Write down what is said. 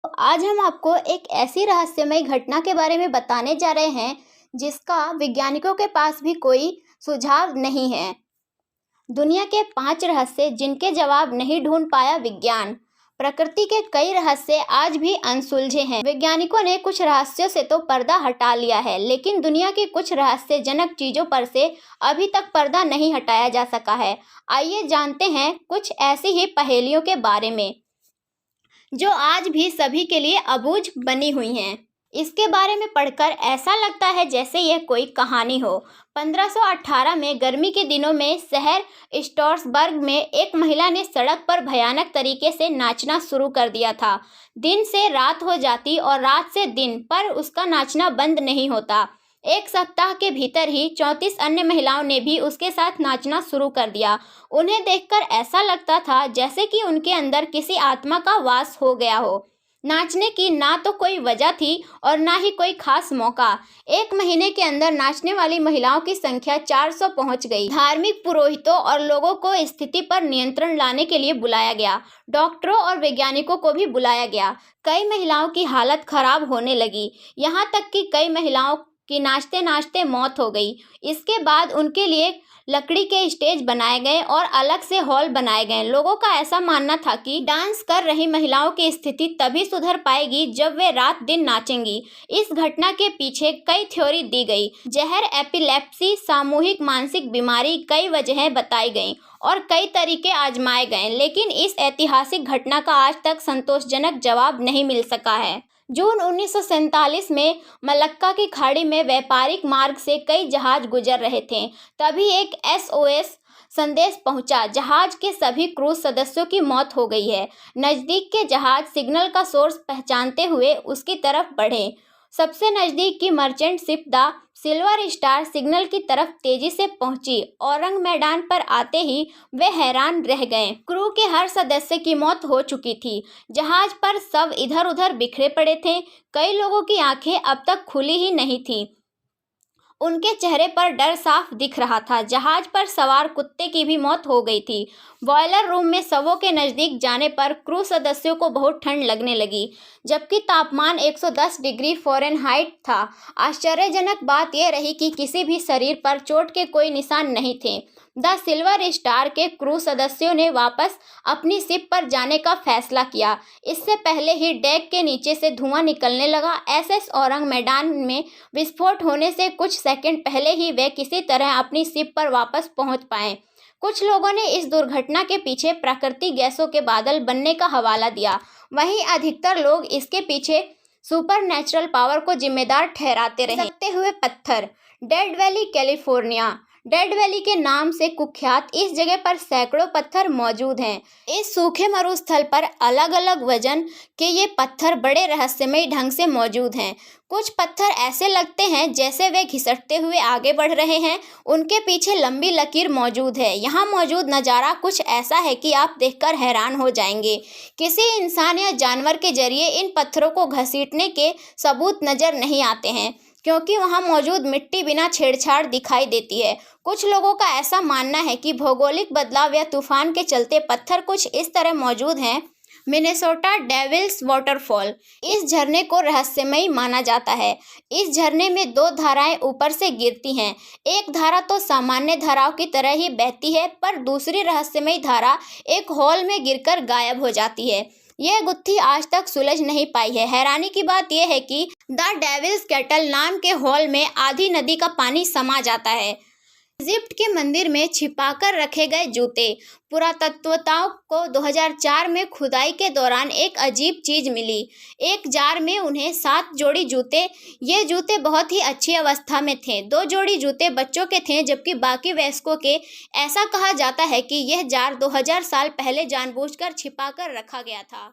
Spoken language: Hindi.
तो आज हम आपको एक ऐसी रहस्यमयी घटना के बारे में बताने जा रहे हैं जिसका वैज्ञानिकों के पास भी कोई सुझाव नहीं है। दुनिया के 5 रहस्य जिनके जवाब नहीं ढूंढ पाया विज्ञान। प्रकृति के कई रहस्य आज भी अनसुलझे हैं। वैज्ञानिकों ने कुछ रहस्यों से तो पर्दा हटा लिया है, लेकिन दुनिया की कुछ रहस्यजनक चीजों पर से अभी तक पर्दा नहीं हटाया जा सका है। आइए जानते हैं कुछ ऐसी ही पहेलियों के बारे में जो आज भी सभी के लिए अबूझ बनी हुई हैं। इसके बारे में पढ़कर ऐसा लगता है जैसे यह कोई कहानी हो। 1518 में गर्मी के दिनों में शहर स्ट्रासबर्ग में एक महिला ने सड़क पर भयानक तरीके से नाचना शुरू कर दिया था। दिन से रात हो जाती और रात से दिन, पर उसका नाचना बंद नहीं होता। एक सप्ताह के भीतर ही 34 अन्य महिलाओं ने भी उसके साथ नाचना शुरू कर दिया। उन्हें देखकर ऐसा लगता था जैसे कि उनके अंदर किसी आत्मा का वास हो गया हो। नाचने की ना तो कोई वजह थी और ना ही कोई खास मौका। एक महीने के अंदर नाचने वाली महिलाओं की संख्या 400 पहुंच गई। धार्मिक पुरोहितों और लोगों को स्थिति पर नियंत्रण लाने के लिए बुलाया गया। डॉक्टरों और वैज्ञानिकों को भी बुलाया गया। कई महिलाओं की हालत खराब होने लगी, यहाँ तक कि कई महिलाओं कि नाचते नाचते मौत हो गई। इसके बाद उनके लिए लकड़ी के स्टेज बनाए गए और अलग से हॉल बनाए गए। लोगों का ऐसा मानना था कि डांस कर रही महिलाओं की स्थिति तभी सुधर पाएगी जब वे रात दिन नाचेंगी। इस घटना के पीछे कई थ्योरी दी गई। जहर, एपिलेप्सी, सामूहिक मानसिक बीमारी, कई वजहें बताई गईं और कई तरीके आजमाए गए, लेकिन इस ऐतिहासिक घटना का आज तक संतोषजनक जवाब नहीं मिल सका है। जून 1947 में मलक्का की खाड़ी में व्यापारिक मार्ग से कई जहाज गुजर रहे थे। तभी एक SOS संदेश पहुंचा। जहाज के सभी क्रू सदस्यों की मौत हो गई है। नज़दीक के जहाज सिग्नल का सोर्स पहचानते हुए उसकी तरफ बढ़े। सबसे नज़दीक की merchant ship the silver star signal की तरफ तेजी से पहुंची। औरंग मैदान पर आते ही वे हैरान रह गए। क्रू के हर सदस्य की मौत हो चुकी थी। जहाज पर सब इधर उधर बिखरे पड़े थे। कई लोगों की आंखें अब तक खुली ही नहीं थीं। उनके चेहरे पर डर साफ दिख रहा था। जहाज पर सवार कुत्ते की भी मौत हो गई थी। बॉयलर रूम में शवों के नज़दीक जाने पर क्रू सदस्यों को बहुत ठंड लगने लगी, जबकि तापमान 110 डिग्री फ़ारेनहाइट था। आश्चर्यजनक बात यह रही कि किसी भी शरीर पर चोट के कोई निशान नहीं थे। द सिल्वर स्टार के क्रू सदस्यों ने वापस अपनी शिप पर जाने का फैसला किया। इससे पहले ही डेक के नीचे से धुआं निकलने लगा। SS औरंग मैदान में विस्फोट होने से कुछ सेकंड पहले ही वे किसी तरह अपनी शिप पर वापस पहुंच पाए। कुछ लोगों ने इस दुर्घटना के पीछे प्राकृतिक गैसों के बादल बनने का हवाला दिया। वहीं अधिकतर लोग इसके पीछे सुपरनैचुरल पावर को जिम्मेदार ठहराते रहे। खिसकते हुए पत्थर। Dead valley, California. Dead valley के नाम से कुख्यात इस जगह पर सैकड़ों पत्थर मौजूद हैं। इस सूखे मरुस्थल पर अलग अलग वजन के ये पत्थर बड़े रहस्यमयी ढंग से मौजूद हैं। कुछ पत्थर ऐसे लगते हैं जैसे वे घिसटते हुए आगे बढ़ रहे हैं। उनके पीछे लंबी लकीर मौजूद है। यहाँ मौजूद नज़ारा कुछ ऐसा है कि आप देखकर हैरान हो जाएंगे। किसी इंसान या जानवर के जरिए इन पत्थरों को घसीटने के सबूत नज़र नहीं आते हैं, क्योंकि वहाँ मौजूद मिट्टी बिना छेड़छाड़ दिखाई देती है। कुछ लोगों का ऐसा मानना है कि भौगोलिक बदलाव या तूफान के चलते पत्थर कुछ इस तरह मौजूद हैं। Minnesota Devils waterfall. इस झरने को रहस्यमयी माना जाता है। इस झरने में 2 धाराएं ऊपर से गिरती हैं। एक धारा तो सामान्य धाराओं की तरह ही बहती है, पर दूसरी रहस्यमयी धारा एक हॉल में गिरकर गायब हो जाती है। यह गुत्थी आज तक सुलझ नहीं पाई है। हैरानी की बात यह है कि द डेविल्स कैटल नाम के हॉल में आधी नदी का पानी समा जाता है। इजिप्ट के मंदिर में छिपाकर रखे गए जूते। पुरातत्वविदों को 2004 में खुदाई के दौरान एक अजीब चीज मिली। एक जार में उन्हें 7 जोड़ी जूते। ये जूते बहुत ही अच्छी अवस्था में थे। 2 जोड़ी जूते बच्चों के थे, जबकि बाकी वयस्कों के। ऐसा कहा जाता है कि यह जार 2000 साल पहले जानबूझकर छिपाकर रखा गया था।